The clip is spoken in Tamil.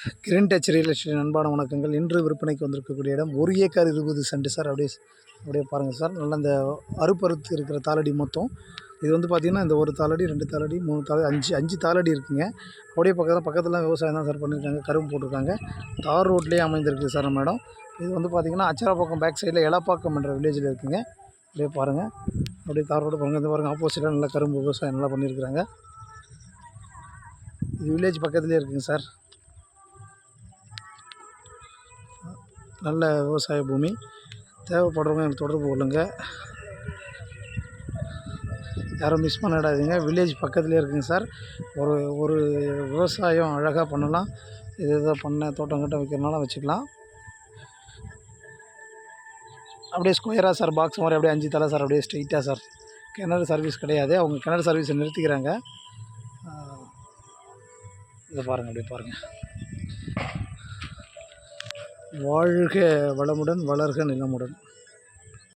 கிரீன் டச் ரியல் எஸ்டேட் அன்பான வணக்கங்கள். இன்று விற்பனைக்கு வந்திருக்கக்கூடிய இடம் 1 ஏக்கர் 20 சென்ட் சார். அப்படியே பாருங்கள் சார். நல்ல இந்த அறுப்பறுத்து இருக்கிற தாளடி மொத்தம் இது வந்து பார்த்திங்கன்னா, இந்த ஒரு தாளடி 2 தாளடி 3 தாளடி 5 தாளடி இருக்குங்க. அப்படியே பக்கத்தில் விவசாயம் தான் சார் பண்ணியிருக்காங்க. கரும்பு போட்டிருக்காங்க. தார் ரோட்லேயே அமைந்திருக்கு சார் நம்ம இடம். இது வந்து பார்த்திங்கன்னா, அச்சராப்பாக்கம் பேக் சைடில் எலப்பாக்கம் என்ற வில்லேஜில் இருக்குங்க. அப்படியே பாருங்கள். அப்படியே தார் ரோடு பாருங்கள். இந்த பாருங்கள், ஆப்போசிட்டாக நல்லா கரும்பு விவசாயம் நல்லா பண்ணியிருக்கிறாங்க. இது வில்லேஜ் பக்கத்துலேயே இருக்குங்க சார். நல்ல விவசாய பூமி. தேவைப்படுறவங்க எனக்கு தொடர்பு கொள்ளுங்கள். யாரும் மிஸ் பண்ணிடாதீங்க. வில்லேஜ் பக்கத்துலேயே இருக்குங்க சார். ஒரு விவசாயம் அழகாக பண்ணலாம். இது பண்ண தோட்டம் கிட்ட வைக்கிறனால வச்சுக்கலாம். அப்படியே ஸ்கொயராக சார், பாக்ஸ் மாதிரி அப்படியே 5 தலை சார். அப்படியே ஸ்ட்ரெயிட்டாக சார். கிணறு சர்வீஸ் கிடையாது. அவங்க கிணறு சர்வீஸை நிறுத்திக்கிறாங்க. இதை பாருங்கள், அப்படியே பாருங்கள். வாழ்க வளமுடன், வளர்க நிலமுடன்.